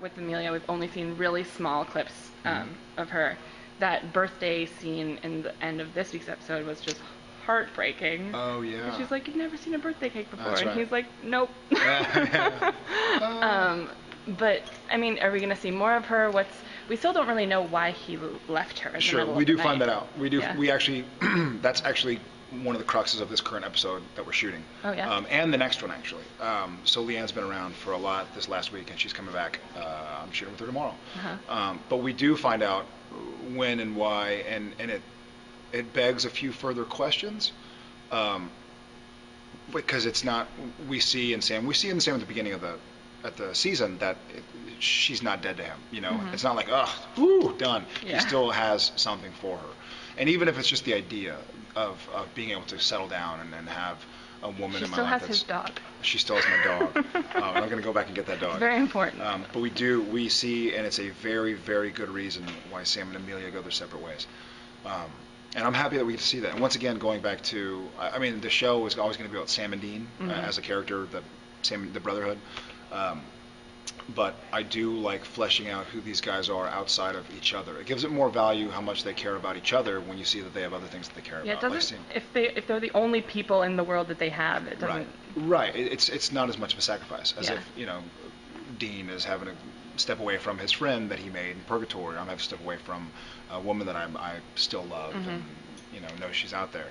with Amelia, we've only seen really small clips of her. That birthday scene in the end of this week's episode was just heartbreaking. Oh, yeah. And she's like, "You've never seen a birthday cake before." That's and right. he's like, "Nope." But, I mean, are we going to see more of her? We still don't really know why he left her in the middle of the night. Sure, we do find that out. We do. Yeah. We actually, that's actually one of the cruxes of this current episode that we're shooting. Oh, yeah? And the next one, actually. So Leanne's been around for a lot this last week, and she's coming back. I'm shooting with her tomorrow. But we do find out when and why, and it begs a few further questions. Because it's not, we see in Sam at the beginning of the season that she's not dead to him, you know. It's not like, done. Yeah. He still has something for her. And even if it's just the idea of being able to settle down and have a woman in my life. She still has his dog. She still has my dog. I'm going to go back and get that dog. It's very important. But we see, and it's a very, very good reason why Sam and Amelia go their separate ways. And I'm happy that we get to see that. And once again, going back to, I mean, the show is always going to be about Sam and Dean as a character, the brotherhood. But I do like fleshing out who these guys are outside of each other. It gives it more value how much they care about each other when you see that they have other things that they care about. Yeah, it doesn't. If they're the only people in the world that they have, it doesn't. Right. It's not as much of a sacrifice as if Dean is having to step away from his friend that he made in Purgatory. I'm having to step away from a woman that I still love and know she's out there.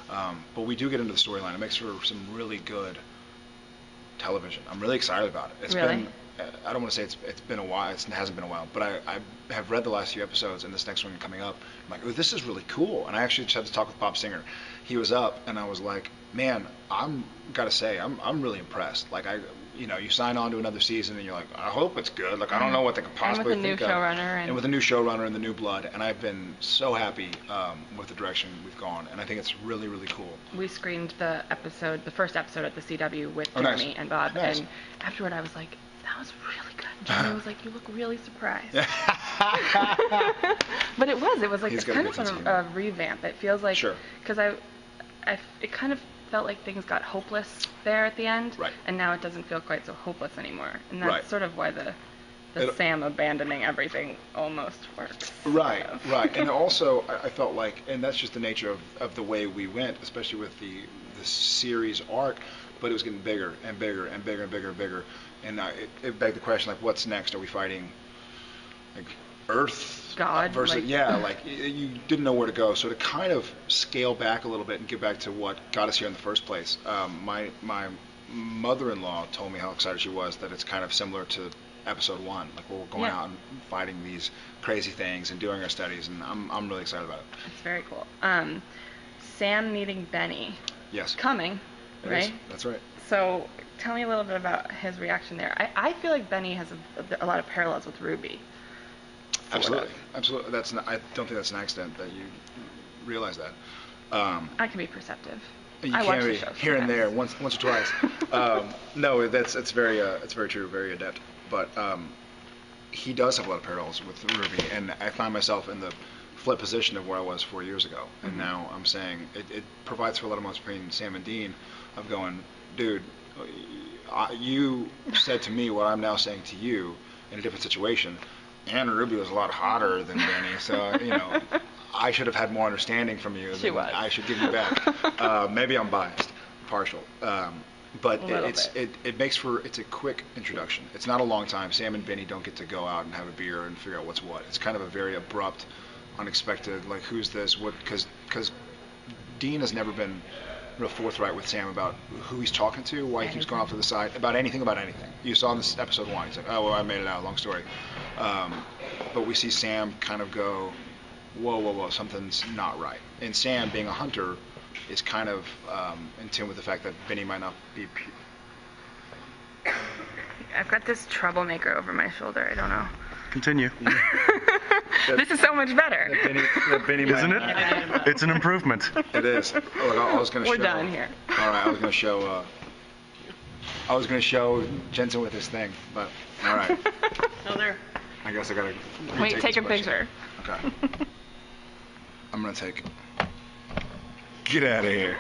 But we do get into the storyline. It makes for some really good television. I'm really excited about it. It's been. I don't want to say it's been a while. It hasn't been a while, but I have read the last few episodes, and this next one coming up, I'm like, oh, this is really cool. And I actually just had to talk with Bob Singer. He was up, and I was like, man, I'm really impressed. Like you sign on to another season, and you're like, I hope it's good. Like I don't know what they could possibly think of. And with a new showrunner and the new blood, and I've been so happy with the direction we've gone, and I think it's really, really cool. We screened the first episode at the CW with Jeremy and Bob, and afterward I was like, that was really good. Jeremy was like, you look really surprised. But it was like, it's kind of a revamp. It feels like, because it kind of felt like things got hopeless there at the end, and now it doesn't feel quite so hopeless anymore. And that's sort of why the Sam abandoning everything almost works. Right. And also, I felt like, and that's just the nature of the way we went, especially with the series arc, but it was getting bigger and bigger and bigger and bigger and bigger. And it begged the question, like, what's next? Are we fighting, like, Earth? God? Versus, you didn't know where to go. So to kind of scale back a little bit and get back to what got us here in the first place, my mother-in-law told me how excited she was that it's kind of similar to episode 1. Like, we're going out and fighting these crazy things and doing our studies, and I'm really excited about it. It's very cool. Sam meeting Benny. Yes. Coming, right? Is. That's right. So tell me a little bit about his reaction there. I feel like Benny has a lot of parallels with Ruby. Absolutely. I don't think that's an accident that you realize that. I can be perceptive. I watch the show here and there, once or twice. No, it's very true, very adept. But he does have a lot of parallels with Ruby, and I find myself in the flip position of where I was 4 years ago, and now I'm saying it provides for a lot of moments between Sam and Dean of going, dude, you said to me what I'm now saying to you in a different situation, and Ruby was a lot hotter than Benny, so I should have had more understanding from you than I should give you back. Maybe I'm biased, partial, but it makes for it's a quick introduction. It's not a long time. Sam and Benny don't get to go out and have a beer and figure out what's what. It's kind of a very abrupt, unexpected, like, who's this, what, because Dean has never been real forthright with Sam about who he's talking to, why he keeps going off to the side, about anything. You saw in this episode 1, he's like, oh, well, I made it out, long story. But we see Sam kind of go, whoa, something's not right. And Sam, being a hunter, is kind of in tune with the fact that Benny might not be... I've got this troublemaker over my shoulder, I don't know. Continue. This is so much better. That Benny Isn't it? It's an improvement. It is. Look, I was going to show... We're done here. All right, I was going to show Jensen with his thing, but all right. No, there. I guess I got to... Wait, take a picture. Okay. I'm going to take... Get out of here.